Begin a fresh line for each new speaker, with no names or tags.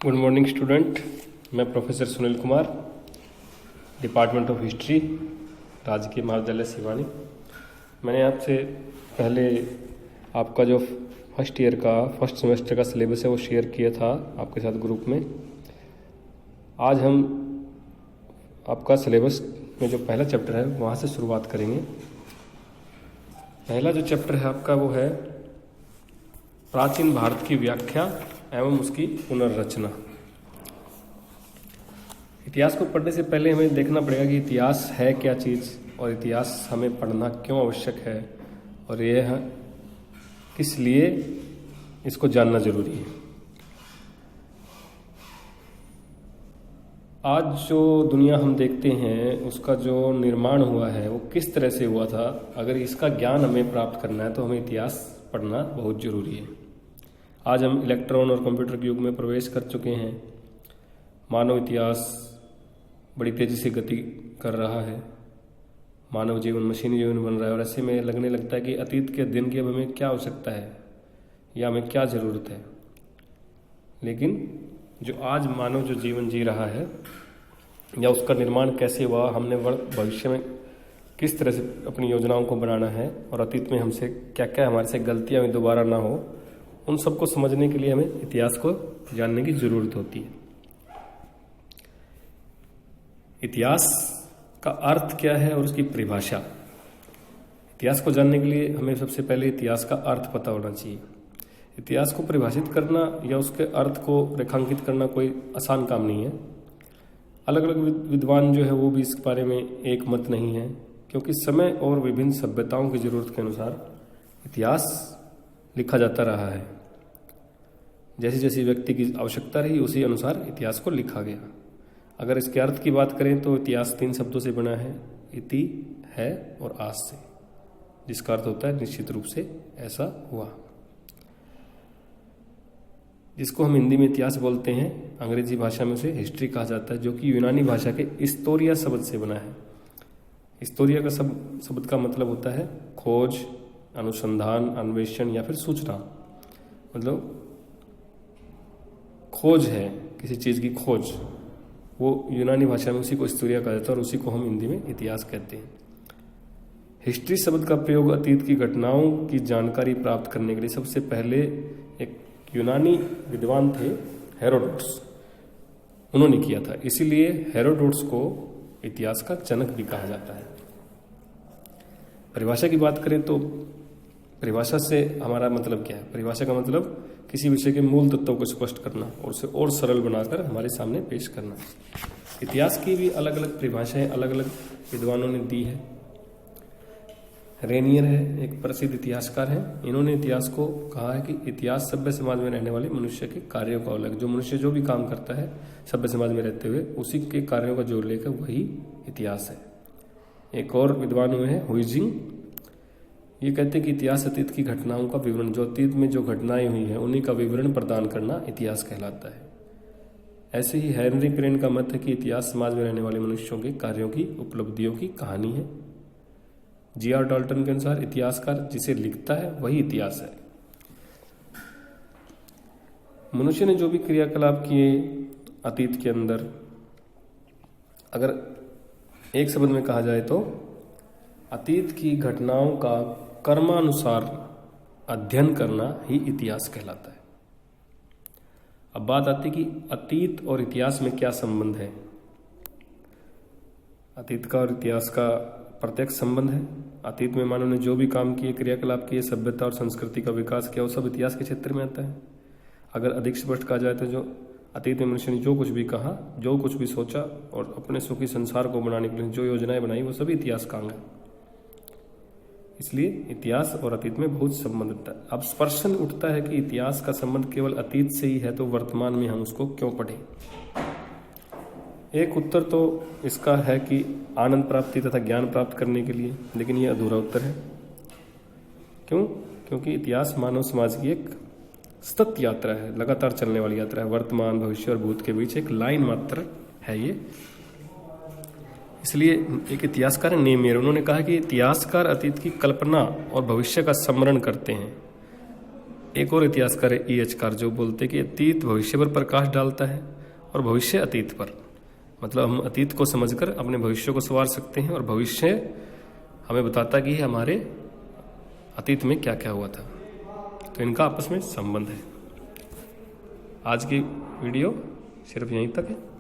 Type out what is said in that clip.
Good morning student. मैं professor Sunil Kumar, department of history, राजकीय महाविद्यालय सिवानी। मैंने आपसे पहले आपका जो फर्स्ट सेमेस्टर का सिलेबस है वो शेयर किया था आपके साथ ग्रुप में। आज हम आपका सिलेबस में जो पहला चैप्टर है वहाँ से शुरुआत करेंगे। पहला जो चैप्टर है आपका वो है प्राचीन भारत की व्याख्या एवं उसकी पुनर्रचना। इतिहास को पढ़ने से पहले हमें देखना पड़ेगा कि इतिहास है क्या चीज़ और इतिहास हमें पढ़ना क्यों आवश्यक है और यह किस लिए इसको जानना जरूरी है। आज जो दुनिया हम देखते हैं उसका जो निर्माण हुआ है वो किस तरह से हुआ था, अगर इसका ज्ञान हमें प्राप्त करना है तो हमें इतिहास पढ़ना बहुत ज़रूरी है। आज हम इलेक्ट्रॉन और कंप्यूटर के युग में प्रवेश कर चुके हैं। मानव इतिहास बड़ी तेज़ी से गति कर रहा है। मानव जीवन मशीनी जीवन बन रहा है और ऐसे में लगने लगता है कि अतीत के दिन की अब हमें क्या आवश्यकता है या हमें क्या ज़रूरत है। लेकिन जो आज मानव जो जीवन जी रहा है या उसका निर्माण कैसे हुआ, हमने भविष्य में किस तरह से अपनी योजनाओं को बनाना है और अतीत में हमसे क्या क्या हमारे से गलतियाँ भी दोबारा ना हो, उन सबको समझने के लिए हमें इतिहास को जानने की ज़रूरत होती है। इतिहास का अर्थ क्या है और उसकी परिभाषा। इतिहास को जानने के लिए हमें सबसे पहले इतिहास का अर्थ पता होना चाहिए। इतिहास को परिभाषित करना या उसके अर्थ को रेखांकित करना कोई आसान काम नहीं है। अलग अलग विद्वान जो है वो भी इस बारे में एक मत नहीं है, क्योंकि समय और विभिन्न सभ्यताओं की ज़रूरत के अनुसार इतिहास लिखा जाता रहा है। जैसी जैसी व्यक्ति की आवश्यकता रही उसी अनुसार इतिहास को लिखा गया। अगर इसके अर्थ की बात करें तो इतिहास 3 शब्दों से बना है, इति, है और आस से, जिसका अर्थ होता है निश्चित रूप से ऐसा हुआ। जिसको हम हिंदी में इतिहास बोलते हैं, अंग्रेजी भाषा में उसे हिस्ट्री कहा जाता है, जो कि यूनानी भाषा के हिस्टोरिया शब्द से बना है। हिस्टोरिया का शब्द का मतलब होता है खोज, अनुसंधान, अन्वेषण या फिर सूचना। मतलब खोज है किसी चीज़ की खोज, वो यूनानी भाषा में उसी को हिस्टोरिया कहा जाता है और उसी को हम हिंदी में इतिहास कहते हैं। हिस्ट्री शब्द का प्रयोग अतीत की घटनाओं की जानकारी प्राप्त करने के लिए सबसे पहले एक यूनानी विद्वान थे हेरोडोटस, उन्होंने किया था। इसीलिए हेरोडोटस को इतिहास का जनक भी कहा जाता है। परिभाषा की बात करें तो परिभाषा से हमारा मतलब क्या है। परिभाषा का मतलब किसी विषय के मूल तत्वों को स्पष्ट करना और उसे और सरल बनाकर हमारे सामने पेश करना। इतिहास की भी अलग अलग परिभाषाएं अलग अलग विद्वानों ने दी है। रेनियर है, एक प्रसिद्ध इतिहासकार हैं। इन्होंने इतिहास को कहा है कि इतिहास सभ्य समाज में रहने वाले मनुष्य के कार्यों का उल्लेख, जो मनुष्य जो भी काम करता है सभ्य समाज में रहते हुए उसी के कार्यों का जो उल्लेख है वही इतिहास है। एक और विद्वान हुए हैं हुइजिंग, ये कहते हैं कि इतिहास अतीत की घटनाओं का विवरण, जो अतीत में जो घटनाएं हुई हैं उन्हीं का विवरण प्रदान करना इतिहास कहलाता है। ऐसे ही हेनरी क्रेन का मत है कि इतिहास समाज में रहने वाले मनुष्यों के कार्यों की उपलब्धियों की कहानी है। जी.आर. डाल्टन के अनुसार इतिहासकार जिसे लिखता है वही इतिहास है। मनुष्य ने जो भी क्रियाकलाप किए अतीत के अंदर, अगर एक शब्द में कहा जाए तो अतीत की घटनाओं का कर्मानुसार अध्ययन करना ही इतिहास कहलाता है। अब बात आती कि अतीत और इतिहास में क्या संबंध है। अतीत का और इतिहास का प्रत्यक्ष संबंध है। अतीत में मानव ने जो भी काम किए, क्रियाकलाप किए, सभ्यता और संस्कृति का विकास किया, वो सब इतिहास के क्षेत्र में आता है। अगर अधिक स्पष्ट कहा जाए तो जो अतीत में मनुष्य ने जो कुछ भी कहा, जो कुछ भी सोचा और अपने सुखी संसार को बनाने के लिए जो योजनाएं बनाई, वो सभी इतिहास का अंग है। इसलिए इतिहास और अतीत में बहुत संबंध होता है। अब प्रश्न उठता है कि इतिहास का संबंध केवल अतीत से ही है तो वर्तमान में हम उसको क्यों पढ़ें। एक उत्तर तो इसका है कि आनंद प्राप्ति तथा ज्ञान प्राप्त करने के लिए, लेकिन ये अधूरा उत्तर है। क्यों? क्योंकि इतिहास मानव समाज की एक सतत यात्रा है, लगातार चलने वाली यात्रा है। वर्तमान, भविष्य और भूत के बीच एक लाइन मात्र है ये। इसलिए एक इतिहासकार नेमियर, उन्होंने कहा कि इतिहासकार अतीत की कल्पना और भविष्य का स्मरण करते हैं एक और इतिहासकार है EH जो बोलते कि अतीत भविष्य पर प्रकाश डालता है और भविष्य अतीत पर। मतलब हम अतीत को समझकर अपने भविष्य को संवार सकते हैं और भविष्य हमें बताता कि हमारे अतीत में क्या क्या हुआ था। तो इनका आपस में संबंध है। आज की वीडियो सिर्फ यहीं तक है।